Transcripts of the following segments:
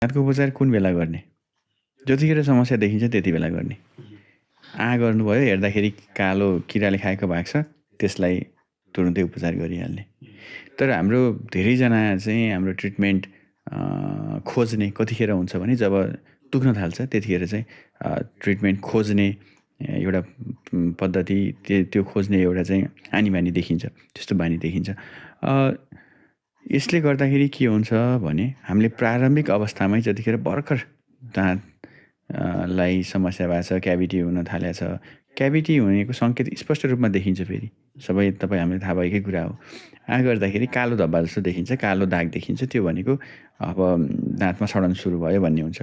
दाँतको उपचार कुन बेला गर्ने? जतिखेर समस्या देखिन्छ त्यति बेला गर्ने। गर्नुभयो हेर्दाखेरि कालो किराले खाएको भएको छ, त्यसलाई तुरुन्तै उपचार गरिहाल्ने। तर हाम्रो धेरैजना चाहिँ हाम्रो ट्रिटमेन्ट खोज्ने कतिखेर हुन्छ भने जब दुख्न थाल्छ त्यतिखेर चाहिँ ट्रिटमेन्ट खोज्ने एउटा पद्धति त्यो खोज्ने एउटा चाहिँ आनी-बानी देखिन्छ। त्यस्तो बानी देखिन्छ। यसले गर्दाखेरि के हुन्छ भने हामीले प्रारम्भिक अवस्थामै जतिखेर भर्खर दाँत लाई समस्या भएको छ, क्याभिटी हुन थालेको छ। क्याभिटी हुनेको सङ्केत स्पष्ट रूपमा देखिन्छ फेरि। तपाईँ हामीलाई थाहा भएकै कुरा हो। गर्दाखेरि कालो धब्बा जस्तो देखिन्छ, कालो दाग देखिन्छ। त्यो भनेको अब दाँतमा सडन सुरु भयो भन्ने हुन्छ।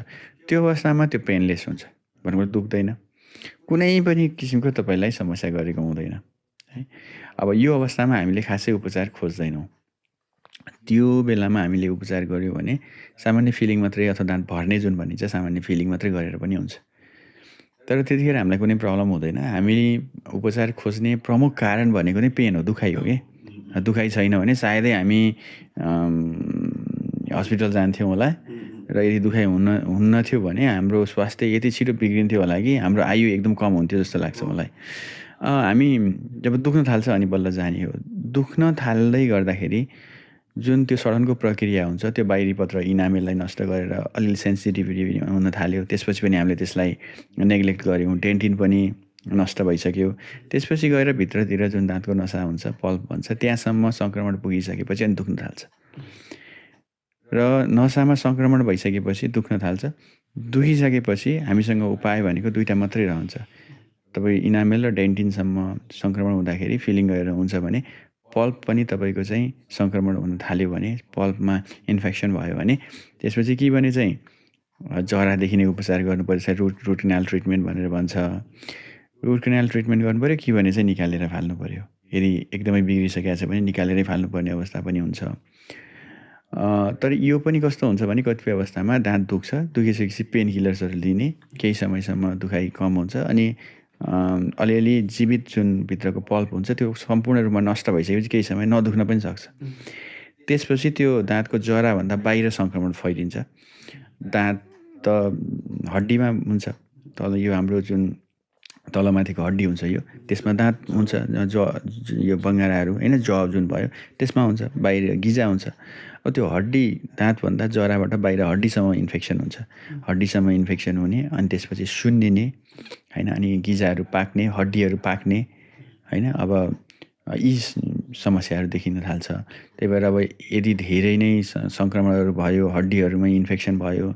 त्यो अवस्थामा त्यो पेनलेस हुन्छ। भनेको दुख्दैन। कुनै पनि किसिमको तपाईँलाई समस्या गरेको हुँदैन। है। अब यो अवस्थामा हामीले खासै उपचार खोज्दैनौँ। त्यो बेलामा हामीले उपचार गर्यो भने सामान्य फिलिङ मात्रै अथवा दाँत भर्ने जुन भनिन्छ सामान्य फिलिङ मात्रै गरेर पनि हुन्छ। तर त्यतिखेर हामीलाई कुनै प्रब्लम हुँदैन। हामी उपचार खोज्ने प्रमुख कारण भनेको नै पेन हो, दुखाइ हो के। दुखाइ छैन भने सायदै हामी हस्पिटल जान्थ्यौँ होला र यदि दुखाइ हुन्न थियो भने हाम्रो स्वास्थ्य यति छिटो बिग्रिन्थ्यो होला कि हाम्रो आयु एकदम कम हुन्थ्यो जस्तो लाग्छ मलाई। हामी जब दुख्न थाल्छ अनि बल्ल जाने हो। दुख्न थाल्दै गर्दाखेरि जुन त्यो सडनको प्रक्रिया हुन्छ त्यो बाहिरी पत्र इनामेललाई नष्ट गरेर अलिअलि सेन्सिटिभिटी हुन थाल्यो। त्यसपछि पनि हामीले त्यसलाई नेग्लेक्ट गऱ्यौँ। डेन्टिन पनि नष्ट भइसक्यो। त्यसपछि गएर भित्रतिर जुन दाँतको नसा हुन्छ, पल्प भन्छ, त्यहाँसम्म सङ्क्रमण पुगिसकेपछि अनि दुख्न थाल्छ। र नसामा सङ्क्रमण भइसकेपछि दुख्न थाल्छ। दुखिसकेपछि हामीसँग उपाय भनेको दुईटा मात्रै रहन्छ। तपाईँ इनामेल र डेन्टिनसम्म सङ्क्रमण हुँदाखेरि फिलिङ गरेर हुन्छ भने पल्प पनि तपाईँको चाहिँ सङ्क्रमण हुन थाल्यो भने पल्पमा इन्फेक्सन भयो भने त्यसपछि के भने चाहिँ जरादेखि नै उपचार गर्नुपर्छ। रुट क्यानाल ट्रिटमेन्ट भनेर भन्छ। रुट क्यानाल ट्रिटमेन्ट गर्नुपऱ्यो कि भने चाहिँ निकालेर फाल्नु पऱ्यो। यदि एकदमै बिग्रिसकेको छ भने निकालेरै फाल्नुपर्ने अवस्था पनि हुन्छ। तर यो पनि कस्तो हुन्छ भने कतिपय अवस्थामा दाँत दुख्छ, दुखिसकेपछि पेन किलर्सहरू दिने, केही समयसम्म दुखाइ कम हुन्छ अनि अलिअलि जीवित जुन भित्रको पल्प हुन्छ त्यो सम्पूर्ण रूपमा नष्ट भइसकेपछि केही समय नदुख्न पनि सक्छ। त्यसपछि त्यो दाँतको जराभन्दा बाहिर सङ्क्रमण फैलिन्छ। दाँत त हड्डीमा हुन्छ। तल यो हाम्रो जुन तलमाथिको हड्डी हुन्छ यो त्यसमा दाँत हुन्छ, यो बङ्गाराहरू होइन, ज जुन भयो त्यसमा हुन्छ, बाहिर गिजा हुन्छ। त्यो हड्डी दाँतभन्दा जराबाट बाहिर हड्डीसम्म इन्फेक्सन हुन्छ। हड्डीसम्म इन्फेक्सन हुने अनि त्यसपछि सुन्निने होइन, अनि गिजाहरू पाक्ने, हड्डीहरू पाक्ने होइन। अब यी समस्याहरू देखिन थाल्छ। त्यही भएर अब यदि धेरै नै सङ्क्रमणहरू भयो, हड्डीहरूमै इन्फेक्सन भयो